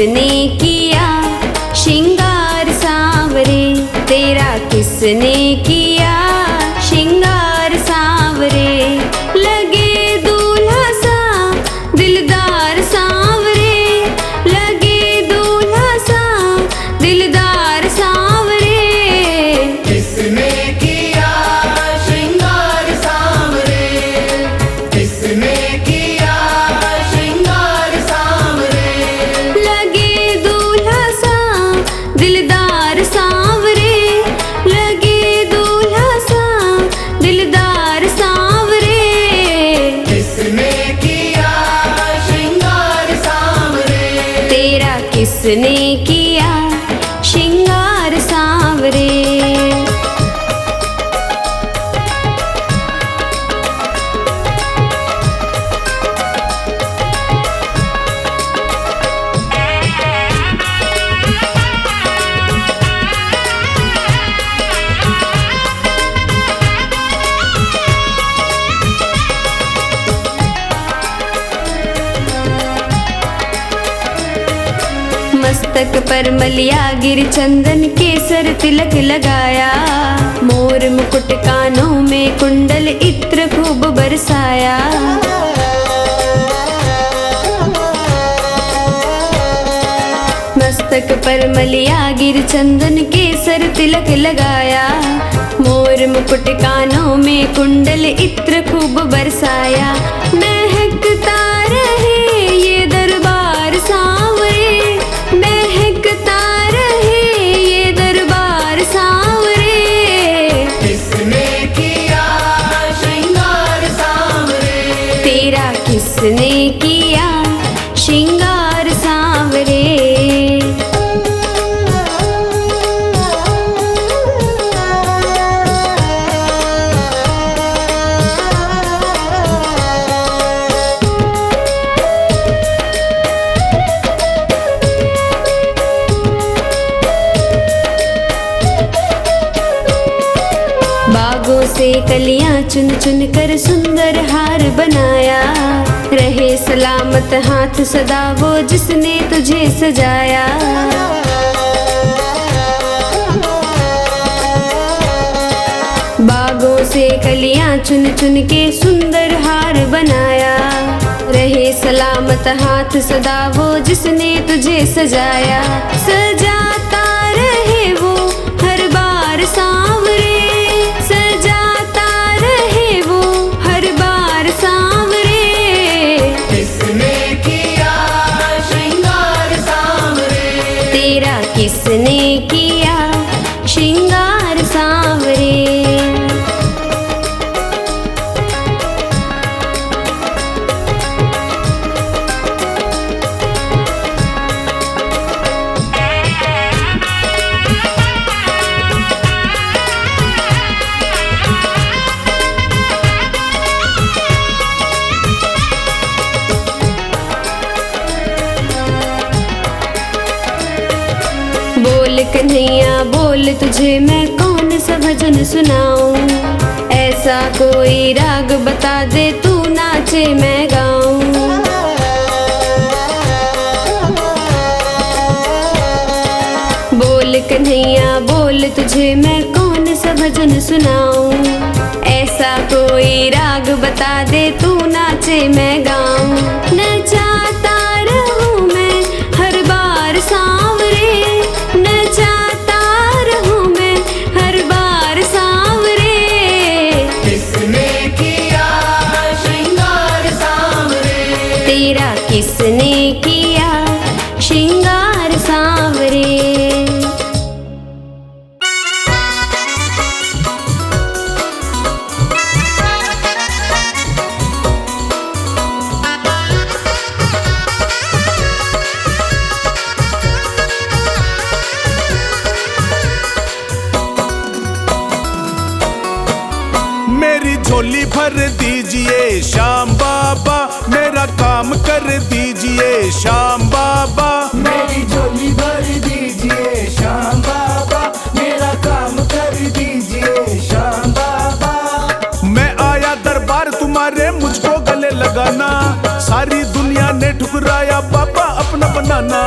किसने किया श्रृंगार सांवरे, तेरा किसने किया श्रृंगार सांवरे। लगे दूल्हा सा दिलदार सांवरे, लगे दूल्हा सा दिलदार सांवरे। किसने किया श्रृंगार सांवरे, किसने किया श्रृंगार सांवरे। लगे दूल्हा सा दिलदार सांवरे, लगे दूल्हा सा दिलदार सांवरे। किसने किया श्रृंगार सांवरे, तेरा किसने किया श्रृंगार सांवरे। मस्तक पर मलिया गिर चंदन केसर तिलक लगाया, मोर मुकुट कानों में कुंडल इत्र खूब बरसाया। मस्तक पर मलिया गिर चंदन केसर तिलक लगाया, मोर मुकुट कानों में कुंडल इत्र खूब बरसाया। महकता रहे ये दरबार सांवरे, महकता रहे ये दरबार सांवरे। किसने किया श्रृंगार सांवरे, तेरा किसने किया श्रृंगार सांवरे। बागों से कलियां चुन चुन कर सुंदर हार बनाया, रहे सलामत हाथ सदा वो जिसने तुझे सजाया। बागों से कलियां चुन चुन के सुंदर हार बनाया, रहे सलामत हाथ सदा वो जिसने तुझे सजाया। सजाता रहे वो हर बार सांवरे, सजाता रहे वो हर बार सांवरे। किसने किया श्रृंगार सांवरे, तेरा किसने किया श्रृंगार सांवरे। बोल कन्हैया बोल तुझे मैं कौन सा भजन सुनाऊं, ऐसा कोई राग बता दे तू नाचे मैं गाऊं। बोल कन्हैया बोल तुझे मैं कौन सा भजन सुनाऊं, ऐसा कोई राग बता दे तू नाचे मैं गाऊं। नचाता रहूं मैं हर बार सांवरे, नचाता रहूं मैं हर बार सांवरे। किसने किया श्रृंगार सांवरे, तेरा किसने किया श्रृंगार सांवरे। मेरी झोली भर दीजिए श्याम बाबा, मेरा काम कर दीजिए श्याम बाबा। मेरी झोली भर दीजिए श्याम बाबा, मेरा काम कर दीजिए श्याम बाबा। मैं आया दरबार तुम्हारे, मुझको गले लगाना, सारी दुनिया ने ठुकराया बाबा अपना बनाना।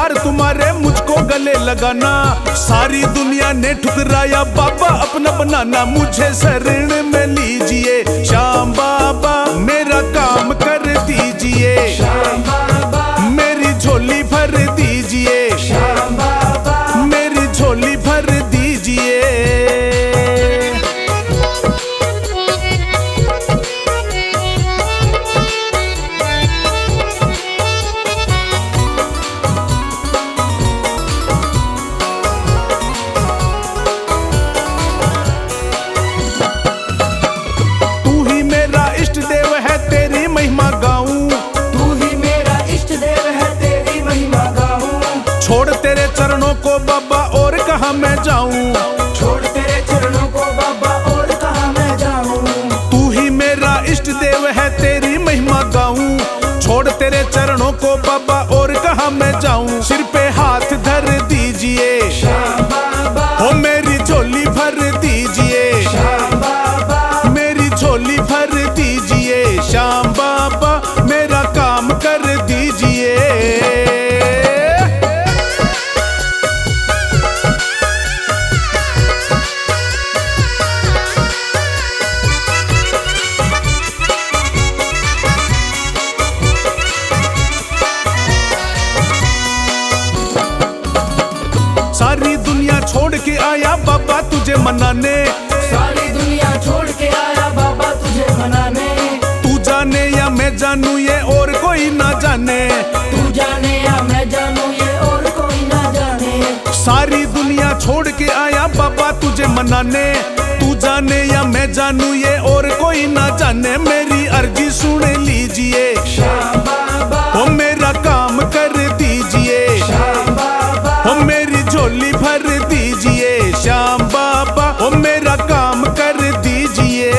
बार तुम्हारे मुझको गले लगाना। सारी दुनिया ने ठुकराया बाबा अपना बनाना, मुझे शरण में लीजिए श्याम बाबा, मेरा काम कर दीजिए श्याम बाबा, मेरी झोली भर दीजिए श्याम बाबा, मेरी झोली भर दीजिए। तू ही मेरा इष्ट देव है, तेरी महिमा गाऊं। तू ही मेरा इष्ट देव है, तेरी महिमा गाऊं। छोड़ तेरे चरणों को बाबा और कहाँ मैं जाऊं। छोड़ तेरे चरणों को बाबा और कहाँ मैं जाऊं। तू ही मेरा इष्ट देव है, तेरी महिमा गाऊं। छोड़ तेरे चरणों को बाबा और कहाँ मैं जाऊं। सिर पे हाथ धर दीजिए श्याम बाबा, हो मेरी झोली भर दीजिए श्याम बाबा, मेरी झोली भर दीजिए श्याम बाबा, मेरा काम कर दीजिए। सारी दुनिया छोड़ के आया बाबा तुझे मनाने। सारी दुनिया छोड़ के आया बाबा तुझे मनाने। तू जाने या मैं जानू ये और कोई ना जाने। तू जाने या मैं जानू ये और कोई ना जाने। सारी दुनिया छोड़ के आया बाबा तुझे मनाने। तू जाने या मैं जानू ये और कोई ना जाने। मेरी अर्जी सुन लीजिए श्याम बाबा, हो मेरा काम कर दीजिए श्याम बाबा, हो मेरी झोली भर दीजिए श्याम बाबा, हो मेरा काम कर दीजिए।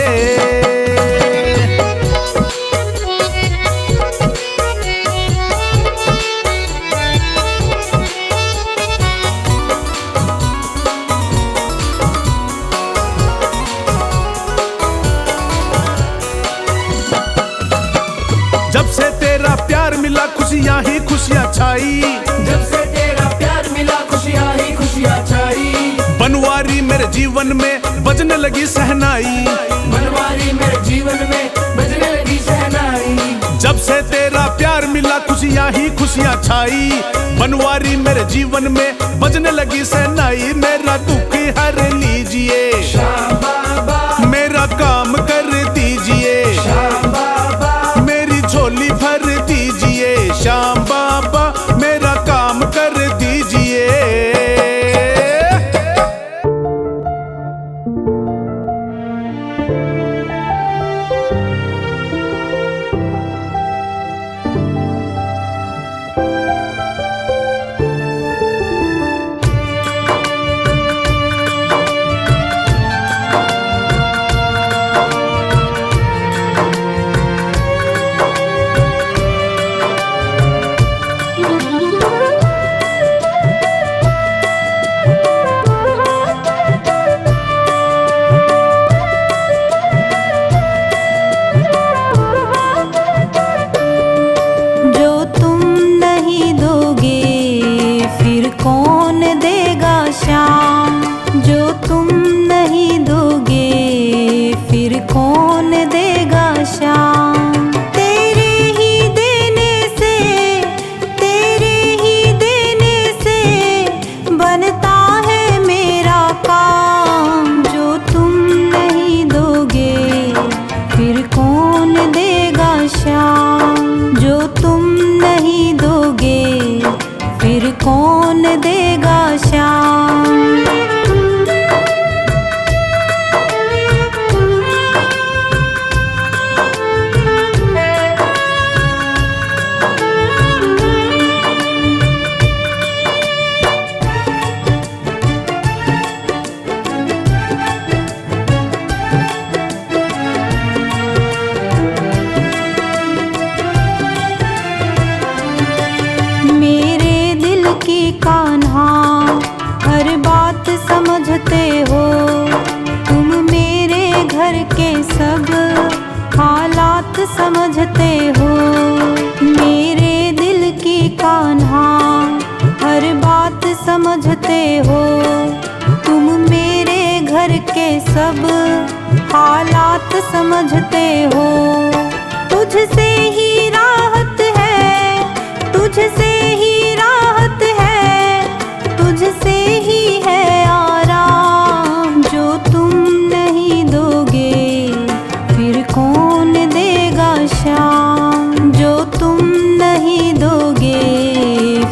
जब से तेरा प्यार मिला खुशियाँ ही खुशियाँ छाई। जब से तेरा प्यार मिला खुशियाँ ही खुशियाँ छाई। बनवारी मेरे जीवन में बजने लगी सहनाई। बनवारी मेरे जीवन में बजने लगी सहनाई। जब से तेरा प्यार मिला खुशियाँ ही खुशियाँ छाई। बनवारी मेरे जीवन में बजने लगी सहनाई। मेरा दुख हर लीजिए श्याम बाबा, मेरा काम कर दीजिए श्याम बाबा, मेरी झोली भर दीजिए श्याम बाबा, मेरा काम कर दीजिए। समझते हो, तुम मेरे घर के सब हालात समझते हो। तुझसे ही राहत है, तुझसे ही राहत है, तुझसे ही है आराम। जो तुम नहीं दोगे फिर कौन देगा शाम। जो तुम नहीं दोगे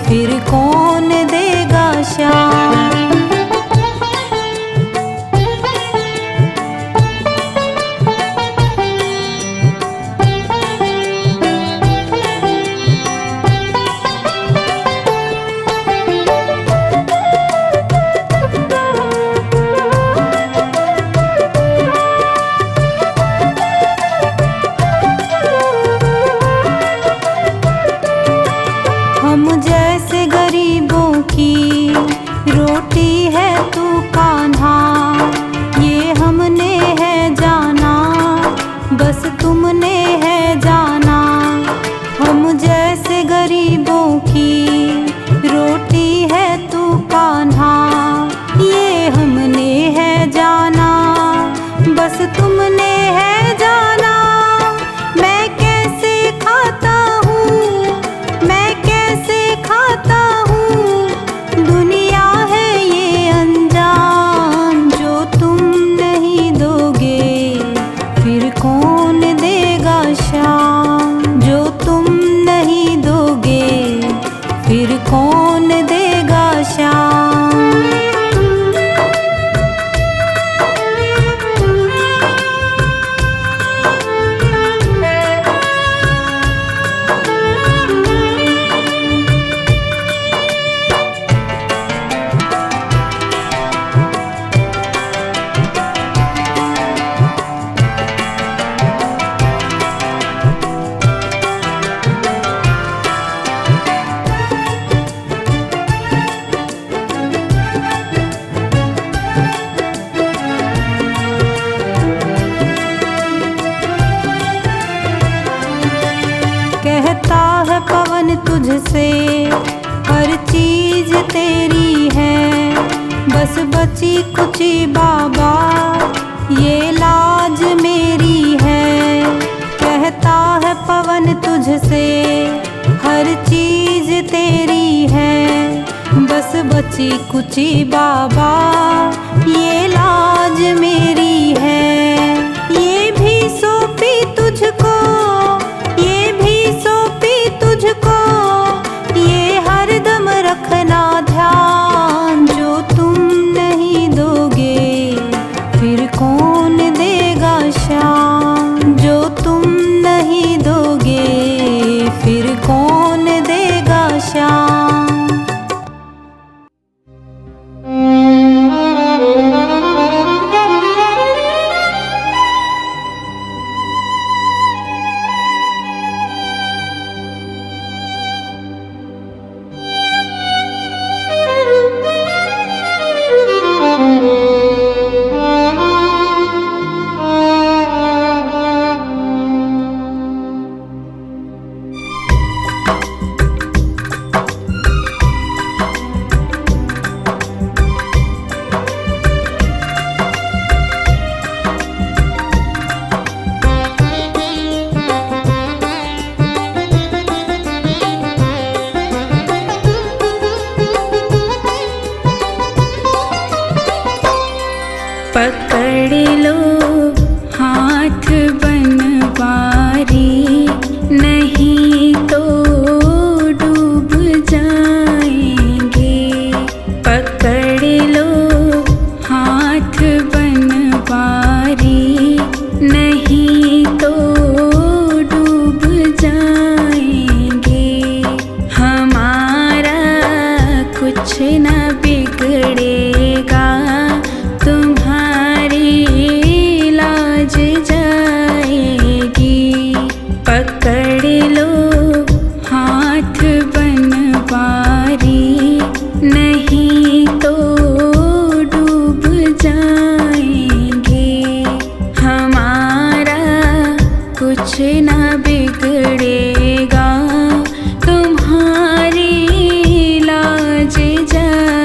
फिर कौन देगा शाम। हम जैसे गरीबों की रोटी है तू कान्हा, ये हमने है जाना, बस तुमने है जाना। हम जैसे गरीबों की रोटी है तू कान्हा, ये हमने है जाना, बस तुमने है जाना। मैं कैसे खाता हूँ, मैं कैसे खाता हूँ, दुनिया है ये अनजान। जो तुम नहीं दोगे फिर कौन देगा शाम। जो तुम नहीं दोगे फिर कौन देगा शाम। कहता है पवन तुझसे हर चीज तेरी है, बस बची कुची बाबा ये लाज मेरी है। कहता है पवन तुझसे हर चीज तेरी है, बस बची कुची बाबा ये लाज मेरी है। ये भी सौंपी तुझको, ये भी सौंपी तुझको, ये हरदम रखना ध्यान। जो तुम नहीं दोगे फिर कौन देगा शाम। जो तुम नहीं दोगे फिर कौन देगा शाम। पकड़ लो हाथ बनवारी, नहीं तो डूब जाएंगे। पकड़ लो हाथ बनवारी, नहीं तो डूब जाएंगे। हमारा कुछ न बिगड़ेगा, तुम्हारी लाज जाएगी। पकड़ लो हाथ बनवारी, नहीं तो डूब जाएंगे। हमारा कुछ न बिगड़ेगा, तुम्हारी लाज जाएगी।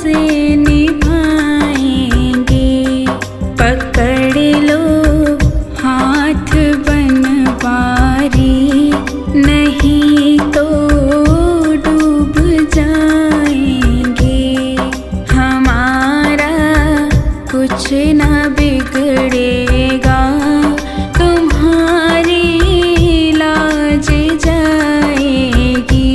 कैसे निभाएंगे। पकड़ लो हाथ बनवारी, नहीं तो डूब जाएंगे। हमारा कुछ ना बिगड़ेगा, तुम्हारी लाज जाएगी।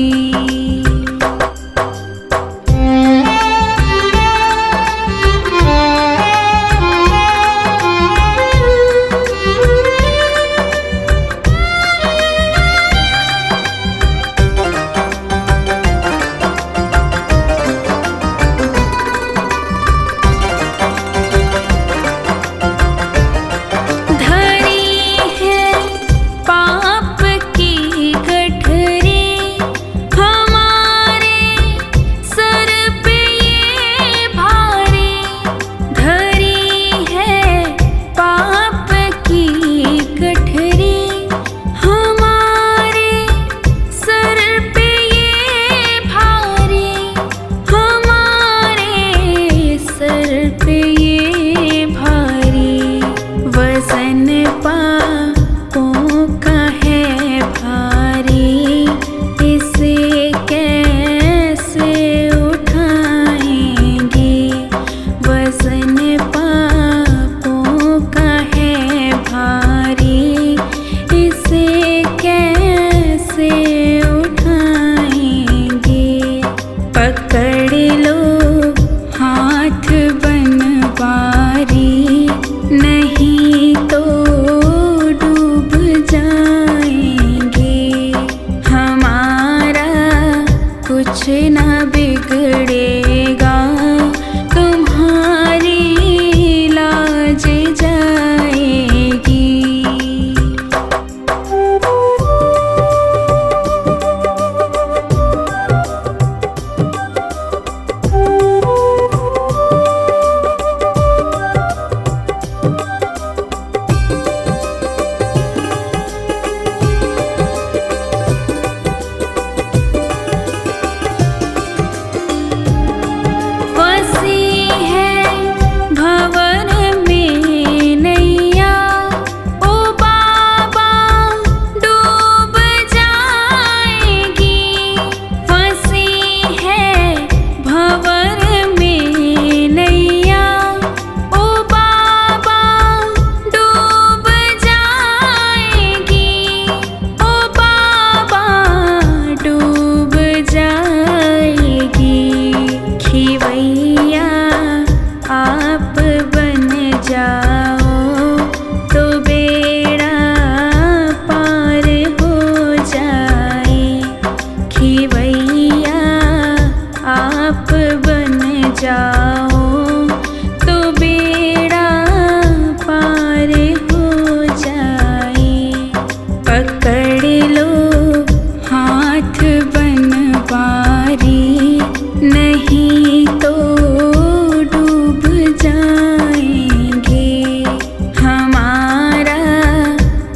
कुछ ना बिगड़ेगा, तुम्हारी लाज जाएगी।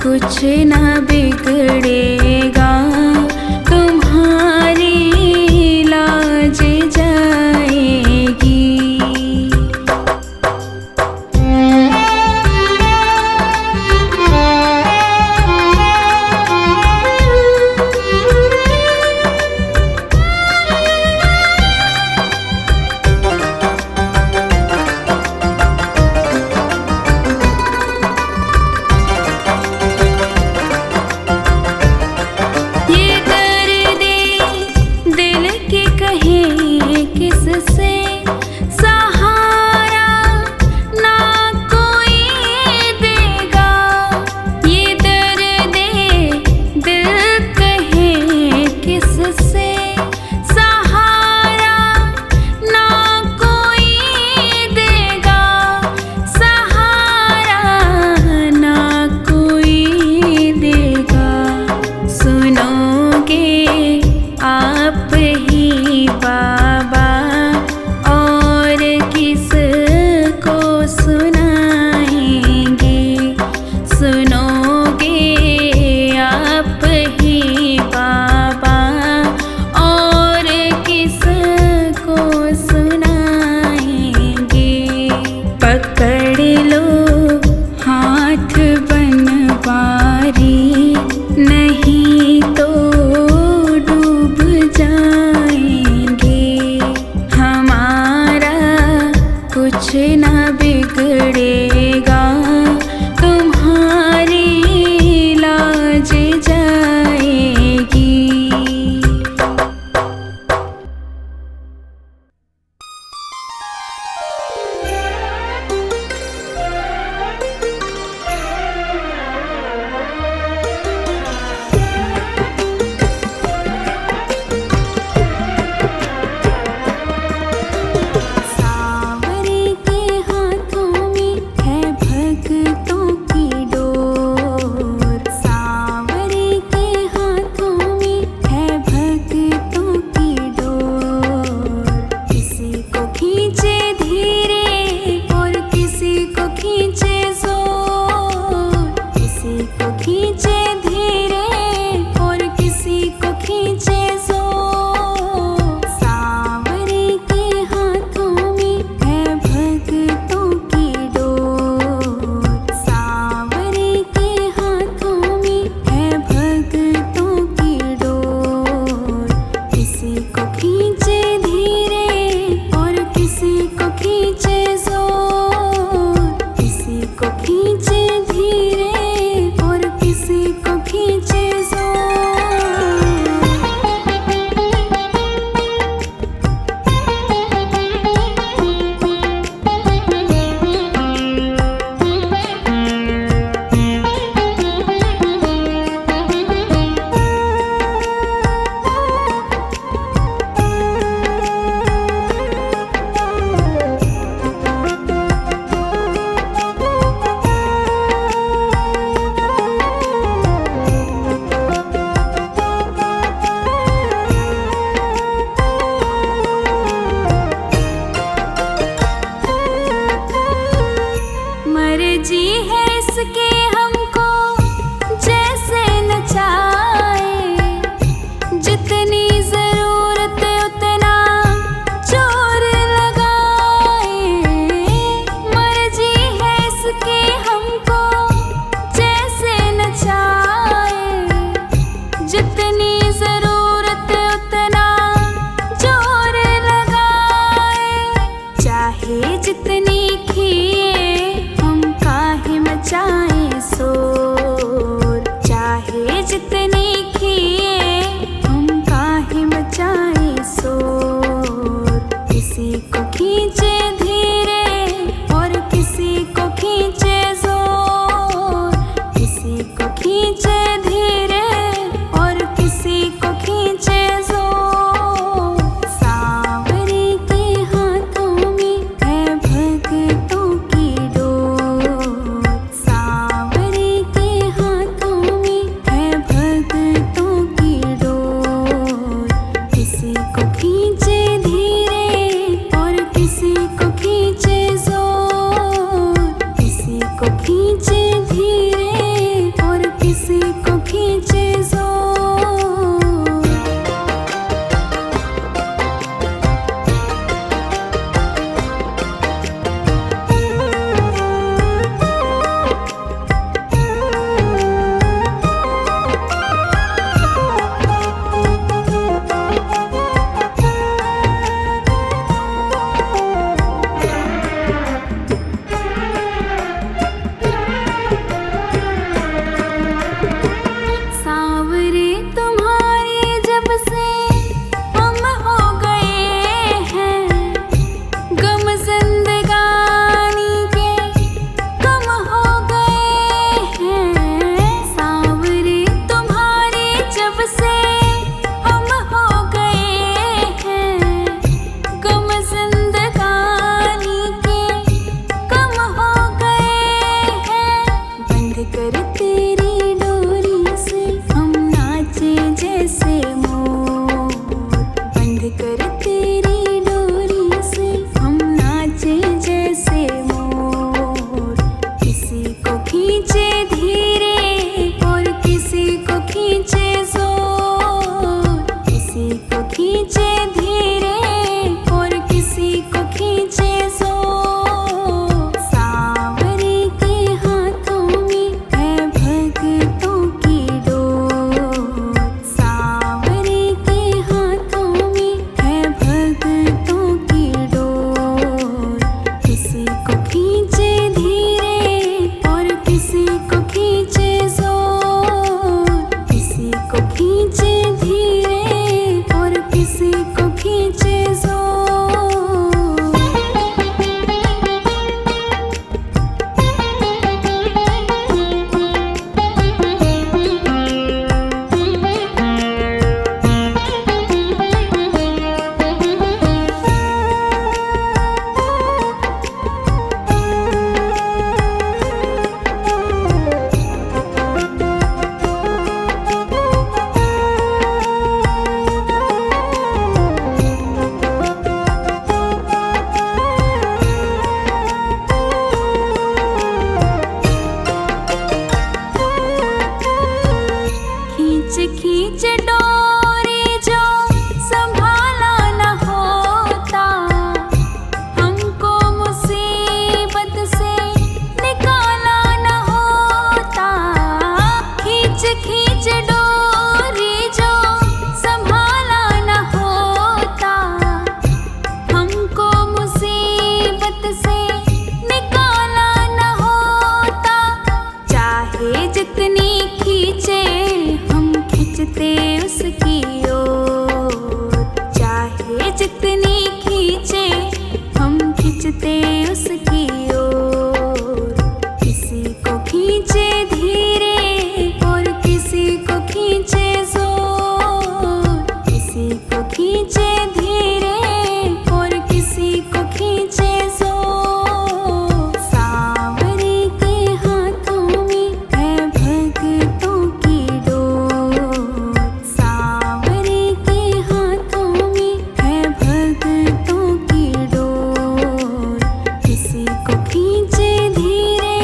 कुछ ना बिगड़ेगा, तुम्हारी लाज जाएगी। कुछ ना बिगड़ेगा, तुम्हारी लाज जाएगी। किसी को खींचे धीरे और किसी प्रीत से निकाला न होता। चाहे जितनी खींचे हम खींचते उसकी ओर, चाहे जितनी खींचे हम खींचते उसकी ओर। किसी को खींचे धीरे और किसी को खींचे जोर, किसी को खींचे धीरे और किसी को खींचे जोर। सांवरे के हाथों में है भक्तों की डोर, सांवरे के हाथों में है भक्तों की डोर। किसी को खींचे धीरे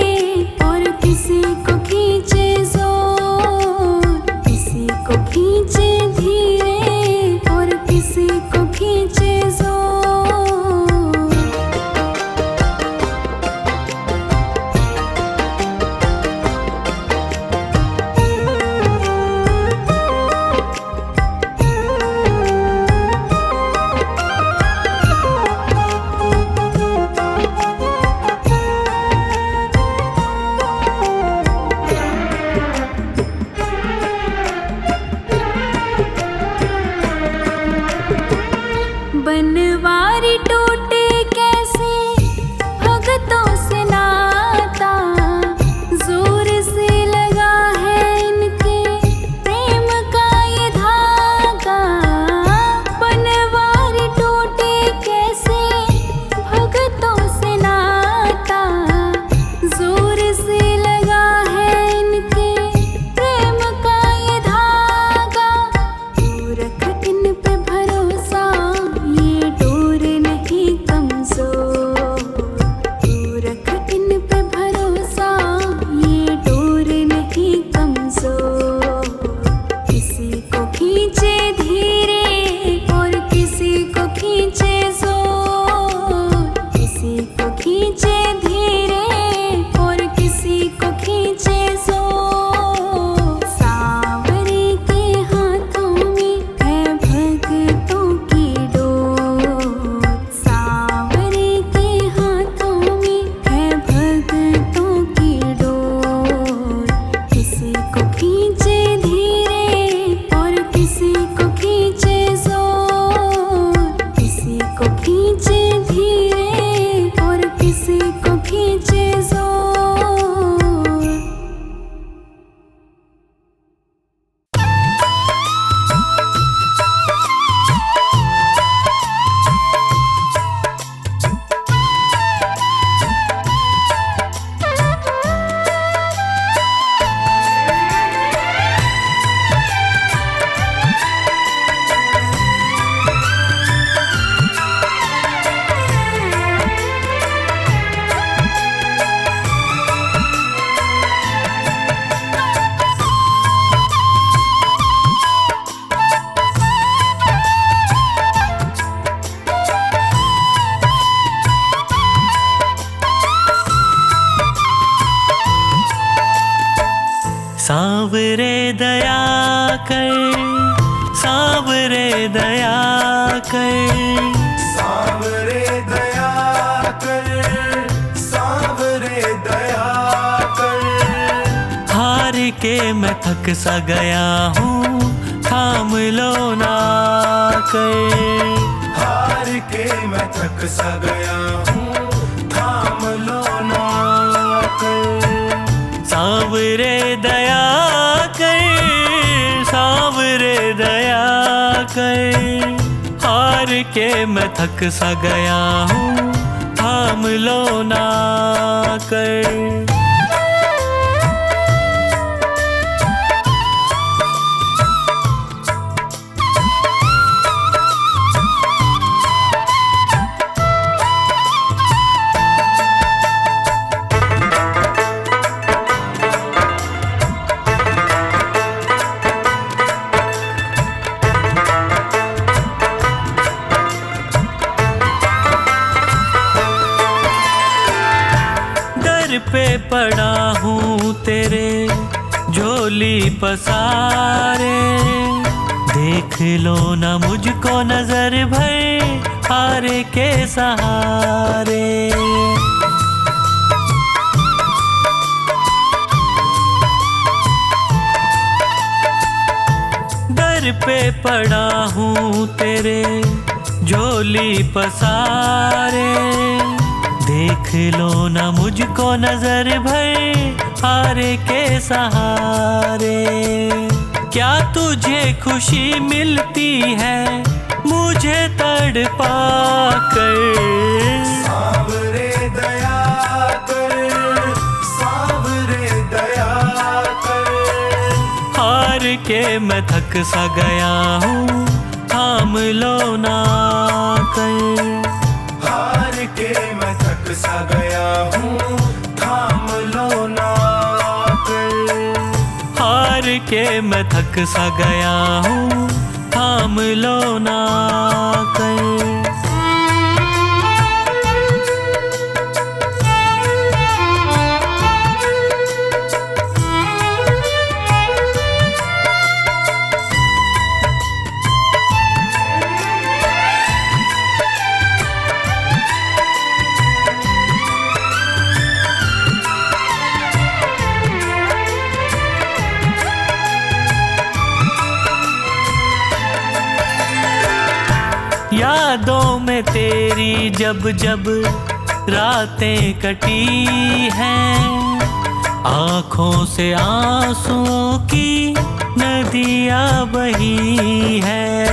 और किसी को खींचे जोर, किसी को खींचे धीरे और किसी को खींचे जोर। बनवारी टूटे कैसे भगतों से नाता, जोर से लगा है इनके प्रेम का ये धागा। बनवारी टूटे कैसे भगतों से नाता, जोर से लगा है इनके प्रेम का ये धागा। तू रख इन पे भरोसा ये डोर नहीं कमजोर, तू रख इन पे भरोसा ये डोर नहीं कमजोर। किसी को खींचे धीरे और किसी को खींचे जोर, किसी को खींचे धीरे और किसी को खींचे जोर। सांवरे के हाथों में है भक्तों की डोर, सांवरे के हाथों में है भक्तों की डोर। किसी को खींचे धीरे और किसी को खींचे जोर, किसी को खींचे धीरे और किसी को खींचे जोर। सांवरे दया कर, सांवरे दया कर, सांवरे दया कर, सांवरे दया कर। हार के मैं थक सा गया हूँ, थाम लो ना कर। हार के मैं थक सा गया हूँ, थाम लो ना कर। सांवरे दया कर, सांवरे दया कर। हार के मैं थक सा गया हूँ, थाम लो ना कर। पे पड़ा हूँ तेरे झोली पसारे, देख लो ना मुझको नजर भर हार के सहारे। दर पे पड़ा हूँ तेरे झोली पसारे, देख लो ना मुझको नजर भर हार के सहारे। क्या तुझे खुशी मिलती है मुझे तड़पा कर? सावरे दया कर, सावरे दया कर। हार के मैं थक सा गया हूँ, थाम लो ना कर। हार के मैं थक सा गया हूँ, थाम लो ना कर। हार के मैं थक सा गया हूँ, थाम लो ना कर। यादों में तेरी जब जब रातें कटी हैं, आँखों से आंसुओं की नदियाँ बही हैं।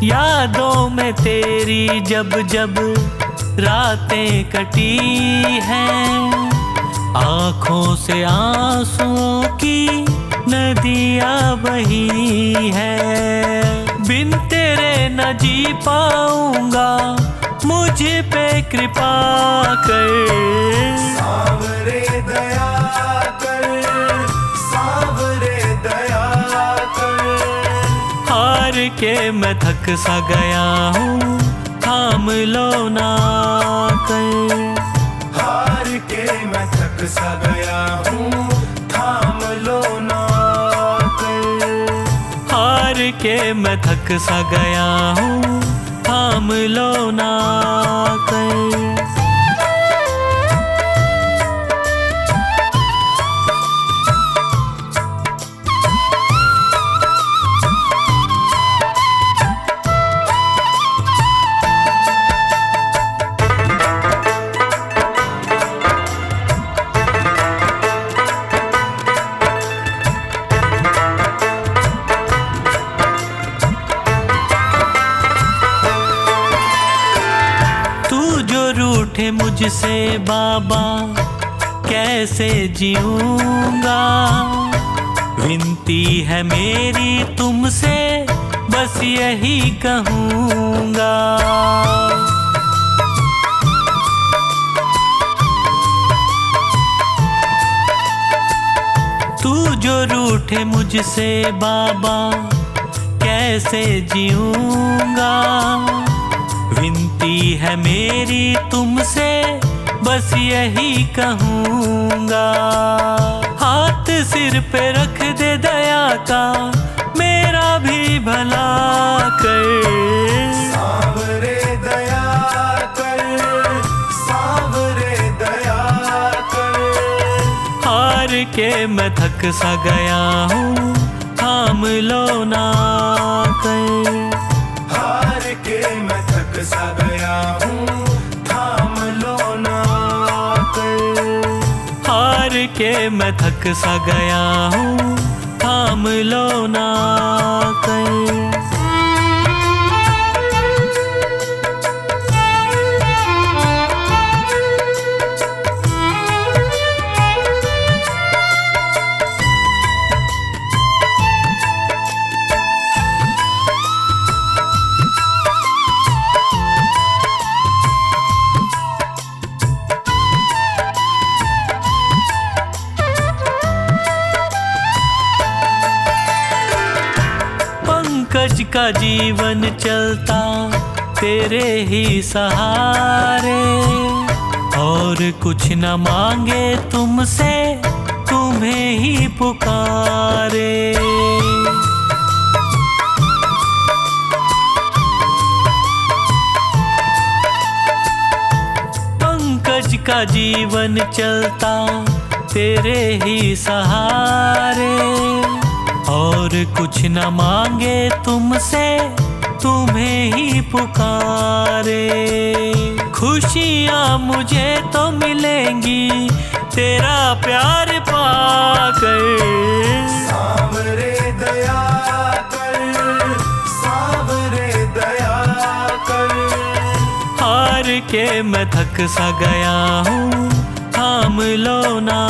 यादों में तेरी जब जब रातें कटी हैं, आँखों से आंसुओं की नदियाँ बही है। बिन तेरे न जी पाऊंगा, मुझ पे कृपा कर। सावरे दया कर, सावरे दया कर। हार के मैं थक सा गया हूँ, थाम लो ना कर। हार के मैं थक सा गया हूँ, थाम लो ना कर। हार के मैं थक सा गया हूँ, थाम लो ना कर। रूठे मुझसे बाबा कैसे जीऊंगा, विनती है मेरी तुमसे बस यही कहूँगा। तू जो रूठे मुझसे बाबा कैसे जीऊंगा, विनती है मेरी तुमसे बस यही कहूँगा। हाथ सिर पे रख दे दया का, मेरा भी भला कर। सावरे दया कर, सावरे दया कर। हार के मैं थक सा गया हूँ, थाम लो ना कर। हार के मैं थक सा गया हूँ, थाम लो ना कर। हार के मैं थक सा गया हूँ, थाम लो ना कर। पंकज का जीवन चलता तेरे ही सहारे, और कुछ न मांगे तुमसे तुम तुम्हें ही पुकारे। पंकज का जीवन चलता तेरे ही सहारे, और कुछ न मांगे तुमसे, तुम्हें ही पुकारे। खुशियाँ मुझे तो मिलेंगी तेरा प्यार पाकर। सांवरे दया कर, सांवरे दया कर। हार के मैं थक सा गया हूँ, थाम लो ना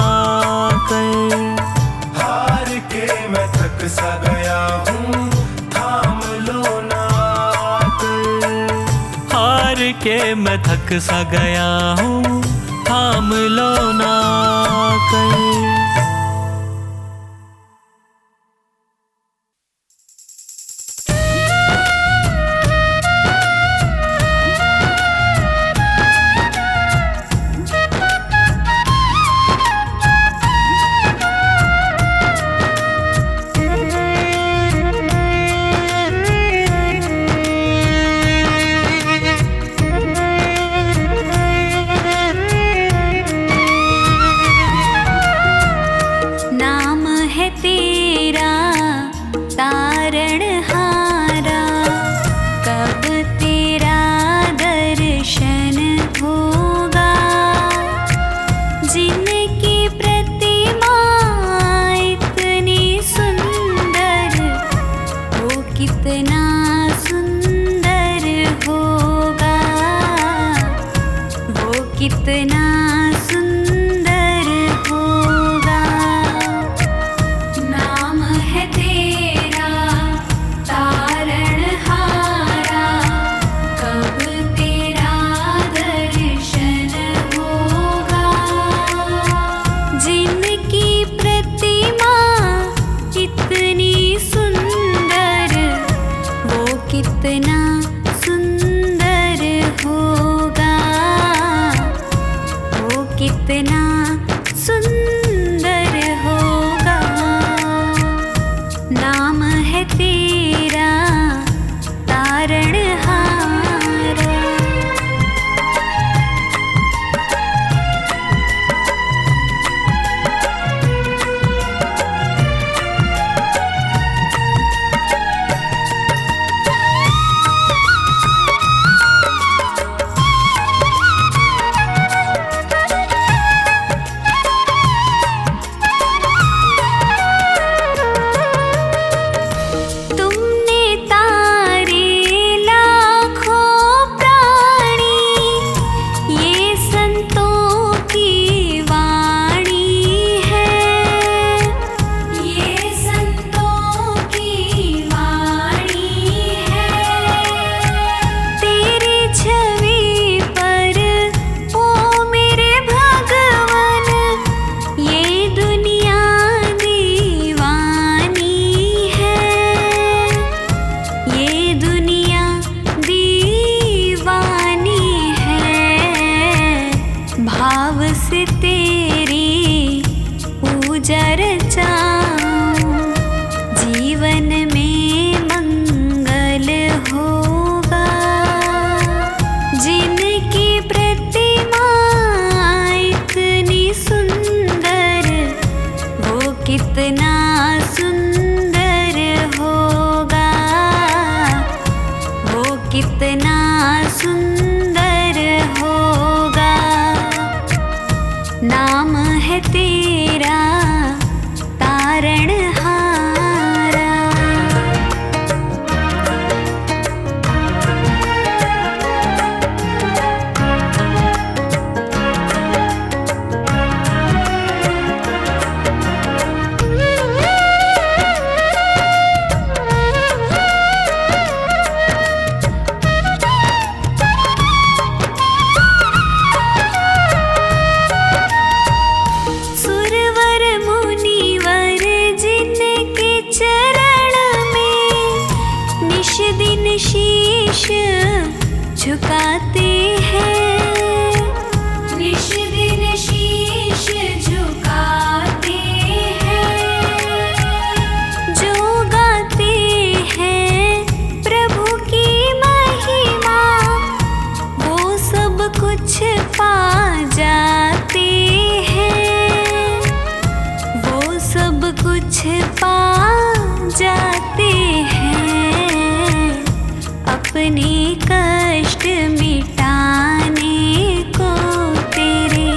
कर। हार के मैं थक सा गया हूँ, थाम लो ना कर। हार के मैं थक सा गया हूँ, थाम लो ना कर। कितना सुंदर होगा। नाम है तेरा तारणहारा, कब तेरा दर्शन होगा। जिनकी प्रतिमा इतनी सुंदर, वो कितना सुंदर होगा, वो कितना सुंदर होगा। नाम है तेरा तारणहारा। तुमने तारे लाखों प्राणी, ये संतों की वाणी है, ये संतों की वाणी है। तेरी छवि पर ओ मेरे भगवान, ये दुनिया दीवानी है, ये दुनिया दीवानी है। भाव से तेरी पूजा रचाऊं, जीवन में मंगल होगा। जिनकी प्रतिमा इतनी सुंदर, वो कितना सुंदर होगा, वो कितना सुंदर होगा। नाम है तेरा तारणहारा। सुरवर मुनिवर जिनके चरण में निश दिन शीश झुकाते हैं, निश दिन शीश झुकाते जाते हैं अपने कष्ट मिटाने को। तेरे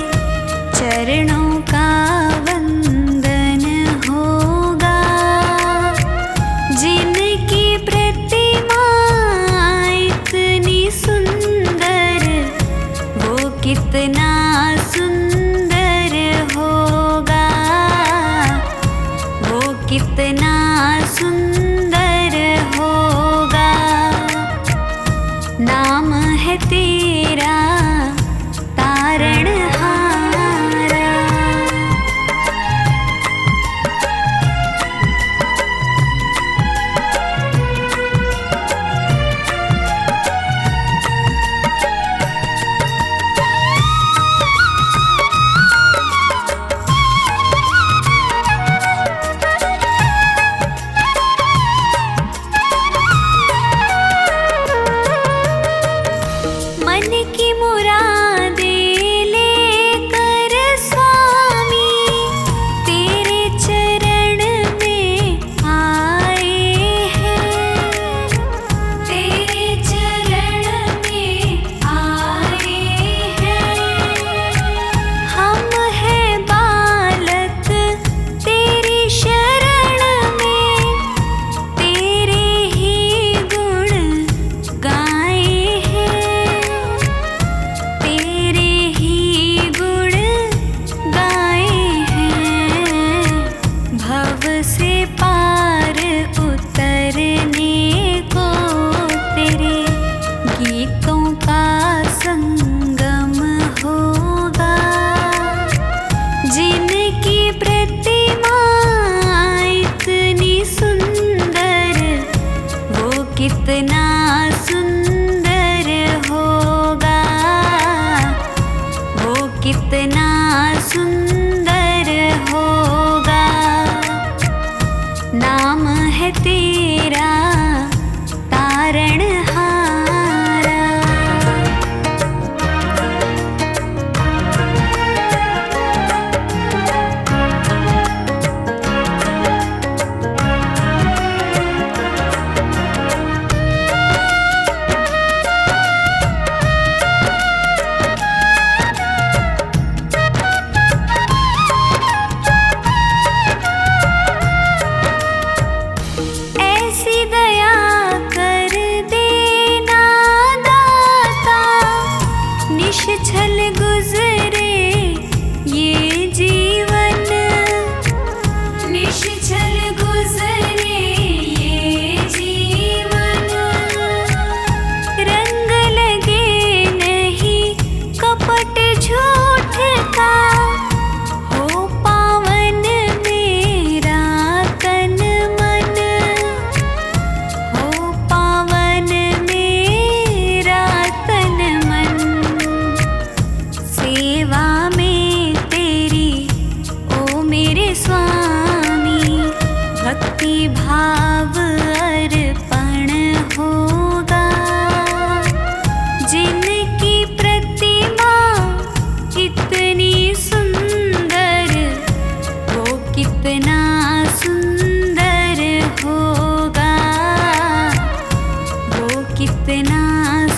चरणों का वंदन होगा। जिनकी प्रतिमा इतनी सुंदर, वो कितना सुंदर होगा, वो कितना सुंदर होगा। नाम है तेरा तारणहारा। मन की मुरादें लेकर स्वामी तेरे चरण में आए हैं, तेरे चरण में आए हैं। हम हैं बालक तेरी शरण में, तेरे ही गुण गाए हैं, तेरे ही गुण गाए हैं। भव से पार उतरने को तेरे गीतों का संगम होगा। जिनकी प्रतिमा इतनी सुंदर, वो कितना सुंदर होगा, वो कितना सुंदर होगा। नाम है तेरा तारणहारा। ऐसी दया कर देना दाता, निश्छल गुजरे ये जीवन, निश्छल गुजरे ये जीवन। रंग लगे नहीं कपट झूठ का, हो पावन मेरा तन मन, हो पावन मेरा तन मन। सेवा में तेरी ओ मेरे स्वामी, भक्ति भाव अर्पण होगा। जिनकी प्रतिमा इतनी सुंदर, वो कितना सुंदर होगा, वो कितना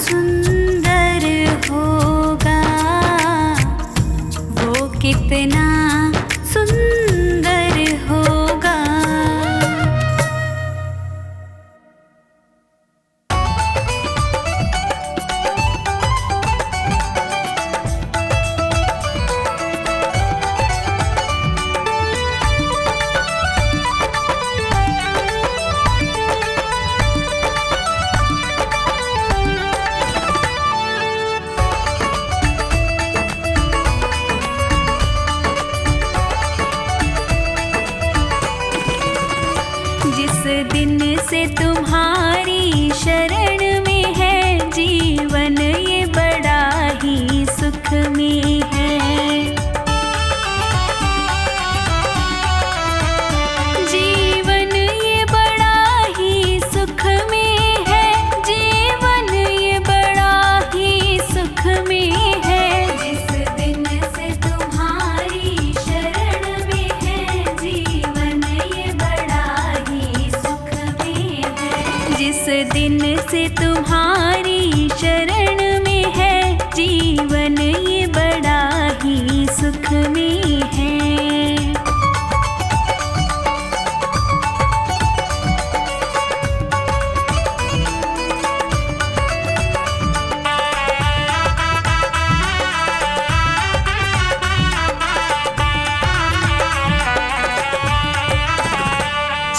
सुंदर होगा, वो कितना सुंदर होगा। जिस दिन से तुम्हारी शरण में है जीवन, ये बड़ा ही सुख में है। जीवन ये बड़ा ही सुख में है, जीवन ये बड़ा ही सुख में है। जिस दिन से तुम्हारी शरण में है जीवन, ये बड़ा ही सुख दिन से तुम्हारी शरण में है, जीवन ये बड़ा ही सुख में है।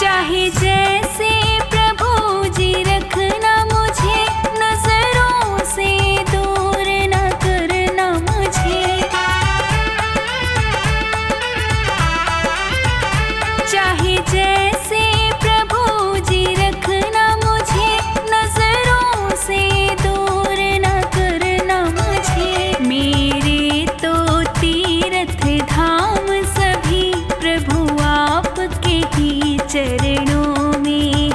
चाहे जैसे प्रभु जी रखना मुझे, नजरों से दूर न करना मुझे। चाहे जैसे प्रभु जी रखना मुझे, नजरों से दूर न करना मुझे। मेरे तो तीर्थ धाम सभी प्रभु आपके ही चरणों में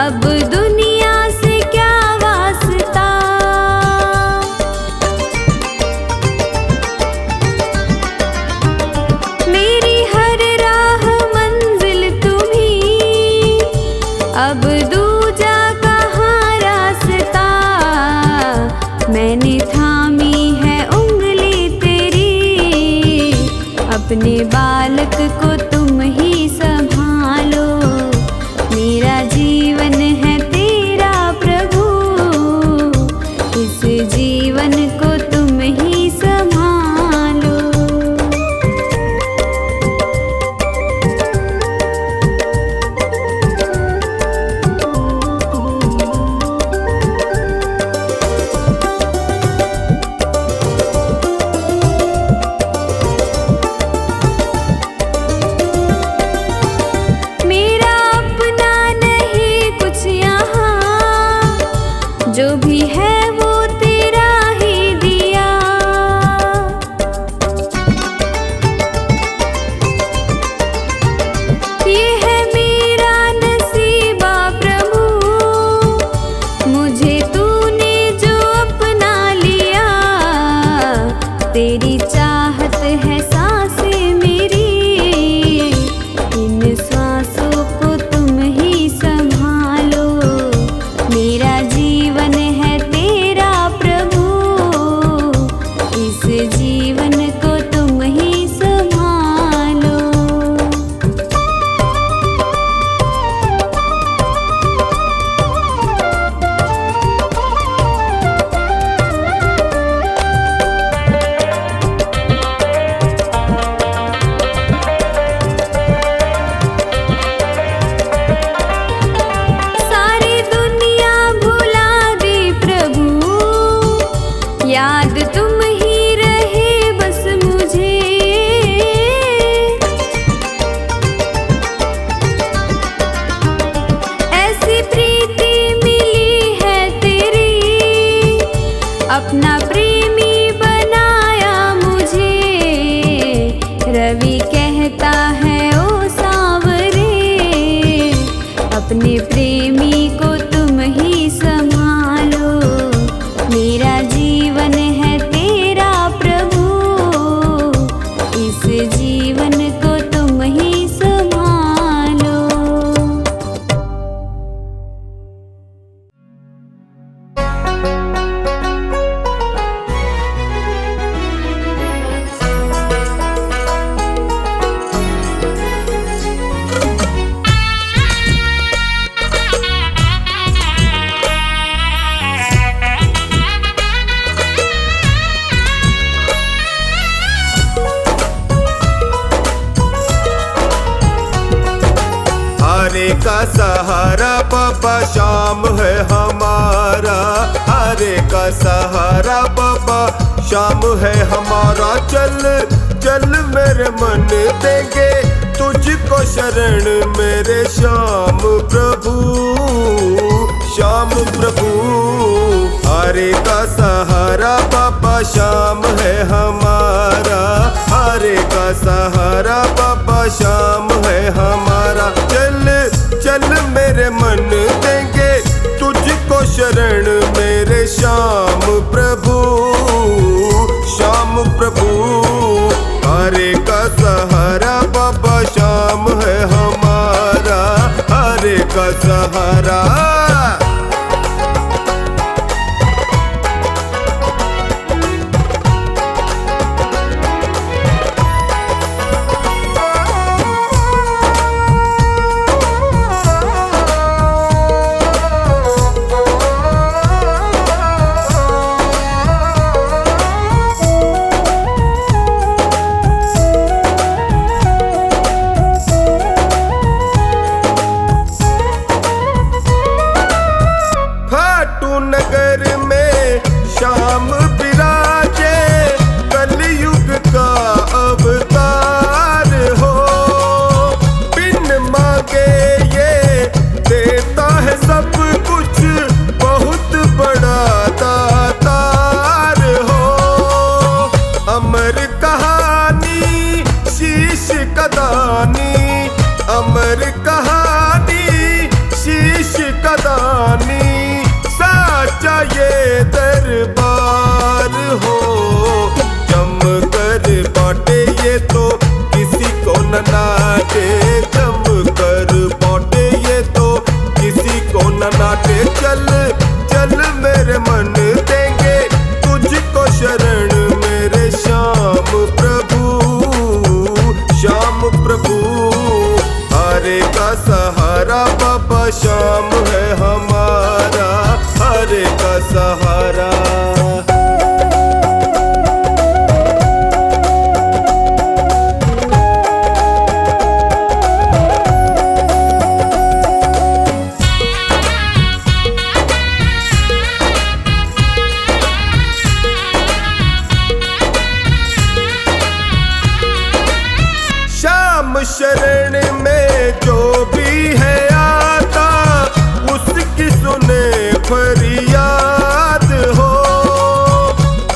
अब दुनिया से क्या वास्ता, मेरी हर राह मंजिल तुम्ही, अब दूजा कहाँ रास्ता। मैंने थामी है उंगली तेरी, अपने बालक को तुम ही संभालो। मेरा जीवन है तेरा प्रभु, इस जीवन को तुम ही संभालो। मेरा अपना नहीं कुछ यहाँ, जो भी है वो तेरा ही दिया। ये है मेरा नसीबा प्रभु, मुझे तूने जो अपना लिया। तेरी चाहत है सांसें मेरी, इन श्वासों को तुम ही संभालो। मेरा जीवन है तेरा प्रभु, इस जीवन को तुम ही संभालो। सारी दुनिया भुला दे प्रभु, याद तुम ही रहे बस मुझे। ऐसी प्रीति मिली है तेरी, अपना प्रेमी बनाया मुझे। रवि कहता है ओ सांवरे, अपने प्रेमी को तुम ही संभालो। मेरा जीवन है तेरा प्रभु, इस जीवन को तुम ही संभालो। हरे का सहारा बाबा शाम है हमारा, हरे का सहारा बाबा शाम है हमारा। चल चल मेरे मन देंगे तुझको शरण मेरे श्याम प्रभु, श्याम प्रभु। हरे का सहारा बाबा शाम है हमारा, हरे का सहारा बाबा शाम है हमारा। चल चल मेरे मन देंगे तुझको शरण मेरे श्याम प्रभु, श्याम प्रभु। हरे का सहारा बाबा शाम है हमारा, हरे का सहारा। सहारा बाबा श्याम है हमारा, हरे का सहारा। श्याम शरण में जो भी है आता, उसकी सुने फरियाद हो।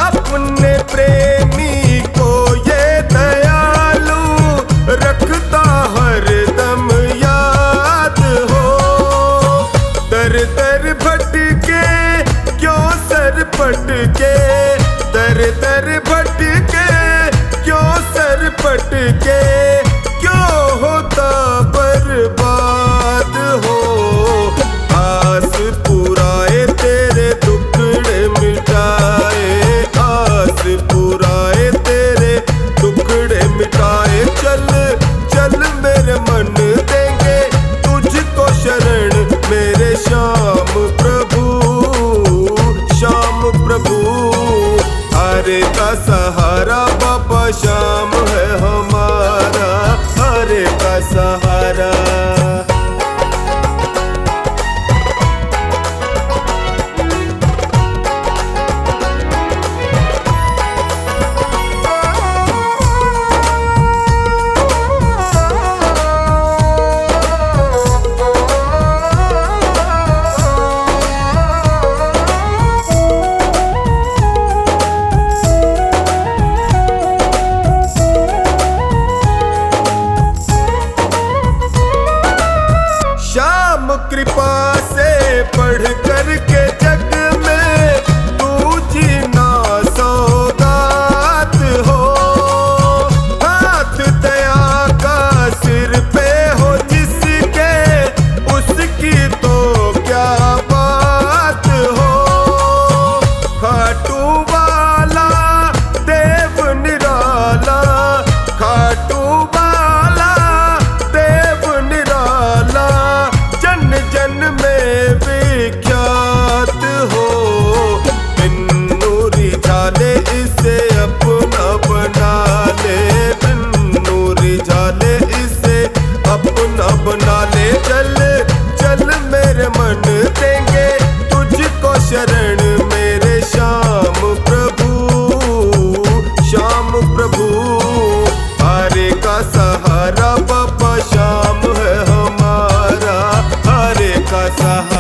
अपने प्रेमी को ये दयालु रखता हर दम याद हो। दर दर भटके क्यों सर पटके, दर दर भटके क्यों सर पटके, क्यों होता बर्बाद हो। आस पुराए तेरे टुकड़े मिटाए, आस पुराए तेरे टुकड़े मिटाए। चल चल मेरे मन देंगे तुझको शरण, मेरे श्याम प्रभु, श्याम प्रभु। हरे का सहारा बाबा श्याम है हमारा, हरे का सहारा। कृपा से पढ़ कर के जग में तू जीना सौगात हो। हाथ दया का सिर पे हो जिसके, उसकी तो क्या बात हो। खाटू वाला देव निराला, खाटू वाला देव निराला, जन जन में विख्यात हो। बिन्नू रिझाले इसे अपना बना ले, बिन्नू रिझाले इसे अपना बना ले। चल चल मेरे मन देंगे तुझको शरण, मेरे श्याम प्रभु, श्याम प्रभु। हरे का सहारा बाबा श्याम है हमारा, हरे का सहारा।